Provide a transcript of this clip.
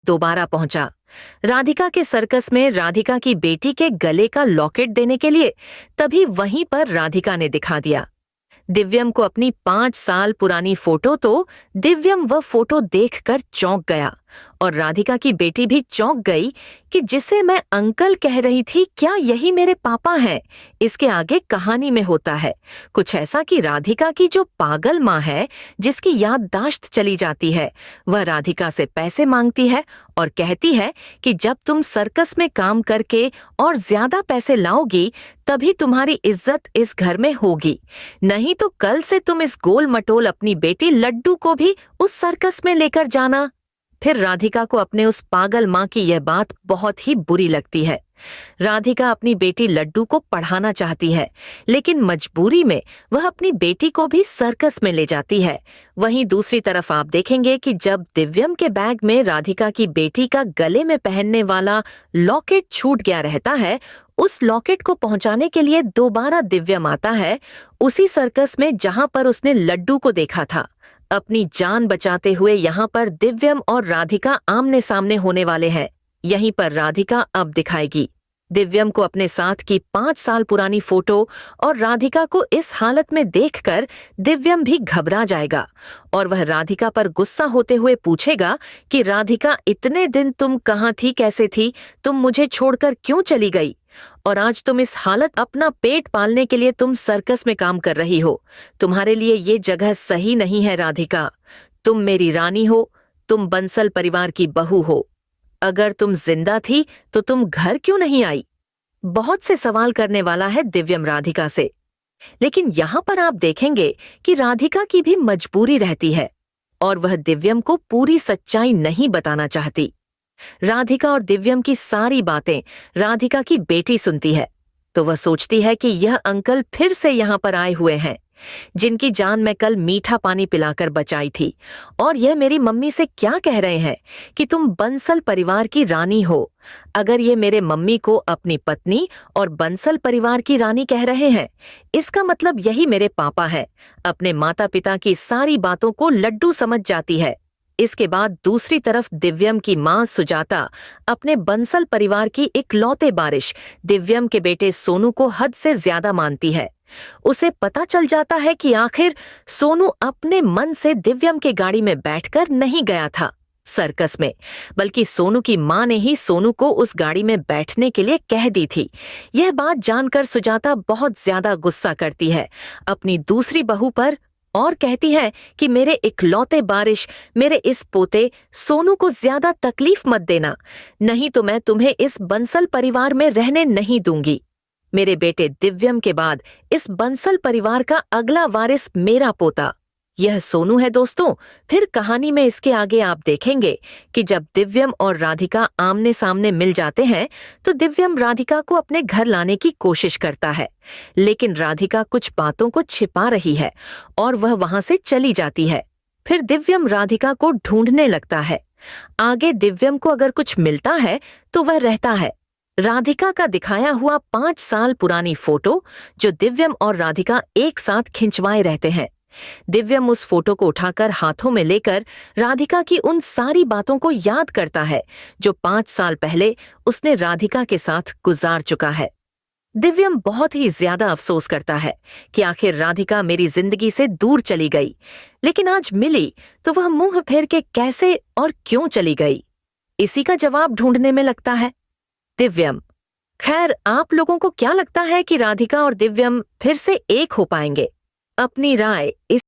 दोबारा पहुंचा। राधिका के सर्कस में राधिका की बेटी के गले का लॉकेट देने के लिए तभी वहीं पर राधिका ने दिखा दिया। दिव्यम को अपनी 5 साल पुरानी फोटो तो दिव्यम वह फोटो देखकर चौंक गया और राधिका की बेटी भी चौंक गई कि जिसे मैं अंकल कह रही थी क्या यही मेरे पापा हैं। इसके आगे कहानी में होता है कुछ ऐसा कि राधिका की जो पागल माँ है जिसकी याददाश्त चली जाती है वह राधिका से पैसे मांगती है और कहती है कि जब तुम सर्कस में काम करके और ज्यादा पैसे लाओगी तभी तुम्हारी इज्जत इस घर में होगी, नहीं तो कल से तुम इस गोल मटोल अपनी बेटी लड्डू को भी उस सर्कस में लेकर जाना। फिर राधिका को अपने उस पागल माँ की यह बात बहुत ही बुरी लगती है। राधिका अपनी बेटी लड्डू को पढ़ाना चाहती है लेकिन मजबूरी में वह अपनी बेटी को भी सर्कस में ले जाती है। वहीं दूसरी तरफ आप देखेंगे कि जब दिव्यम के बैग में राधिका की बेटी का गले में पहनने वाला लॉकेट छूट गया रहता है, उस लॉकेट को पहुंचाने के लिए दोबारा दिव्यम आता है उसी सर्कस में जहां पर उसने लड्डू को देखा था। अपनी जान बचाते हुए यहाँ पर दिव्यम और राधिका आमने सामने होने वाले हैं। यहीं पर राधिका अब दिखाएगी। दिव्यम को अपने साथ की 5 साल पुरानी फोटो और राधिका को इस हालत में देखकर दिव्यम भी घबरा जाएगा और वह राधिका पर गुस्सा होते हुए पूछेगा कि राधिका इतने दिन तुम कहाँ थी, कैसे थी, तुम मुझे छोड़कर क्यों चली गई और आज तुम इस हालत अपना पेट पालने के लिए तुम सर्कस में काम कर रही हो। तुम्हारे लिए ये जगह सही नहीं है राधिका। तुम मेरी रानी हो, तुम बंसल परिवार की बहू हो। अगर तुम जिंदा थी तो तुम घर क्यों नहीं आई? बहुत से सवाल करने वाला है दिव्यम राधिका से। लेकिन यहाँ पर आप देखेंगे कि राधिका की भी मजबूरी रहती है और वह दिव्यम को पूरी सच्चाई नहीं बताना चाहती। राधिका और दिव्यम की सारी बातें राधिका की बेटी सुनती है तो वह सोचती है कि यह अंकल फिर से यहाँ पर आए हुए हैं जिनकी जान मैं कल मीठा पानी पिलाकर बचाई थी और यह मेरी मम्मी से क्या कह रहे हैं कि तुम बंसल परिवार की रानी हो। अगर ये मेरे मम्मी को अपनी पत्नी और बंसल परिवार की रानी कह रहे हैं इसका मतलब यही मेरे पापा हैं। अपने माता पिता की सारी बातों को लड्डू समझ जाती है। इसके बाद दूसरी तरफ दिव्यम की मां सुजाता अपने बंसल परिवार की इकलौते बारिश दिव्यम के बेटे सोनू को हद से ज्यादा मानती है। उसे पता चल जाता है कि आखिर सोनू अपने मन से दिव्यम के गाड़ी में बैठकर नहीं गया था सर्कस में, बल्कि सोनू की मां ने ही सोनू को उस गाड़ी में बैठने के लिए कह दी थी। यह बात जानकर सुजाता बहुत ज्यादा गुस्सा करती है अपनी दूसरी बहू पर और कहती है कि मेरे इकलौते बारिश, मेरे इस पोते सोनू को ज्यादा तकलीफ मत देना, नहीं तो मैं तुम्हें इस बंसल परिवार में रहने नहीं दूंगी। मेरे बेटे दिव्यम के बाद इस बंसल परिवार का अगला वारिस मेरा पोता, यह सोनू है दोस्तों। फिर कहानी में इसके आगे आप देखेंगे कि जब दिव्यम और राधिका आमने सामने मिल जाते हैं तो दिव्यम राधिका को अपने घर लाने की कोशिश करता है लेकिन राधिका कुछ बातों को छिपा रही है और वह वहां से चली जाती है। फिर दिव्यम राधिका को ढूंढने लगता है। आगे दिव्यम को अगर कुछ मिलता है तो वह रहता है राधिका का दिखाया हुआ 5 साल पुरानी फोटो जो दिव्यम और राधिका एक साथ खिंचवाए रहते हैं। दिव्यम उस फोटो को उठाकर हाथों में लेकर राधिका की उन सारी बातों को याद करता है जो 5 साल पहले उसने राधिका के साथ गुजार चुका है। दिव्यम बहुत ही ज्यादा अफसोस करता है कि आखिर राधिका मेरी जिंदगी से दूर चली गई, लेकिन आज मिली तो वह मुंह फेर के कैसे और क्यों चली गई, इसी का जवाब ढूंढने में लगता है दिव्यम। खैर, आप लोगों को क्या लगता है कि राधिका और दिव्यम फिर से एक हो पाएंगे? अपनी राय इस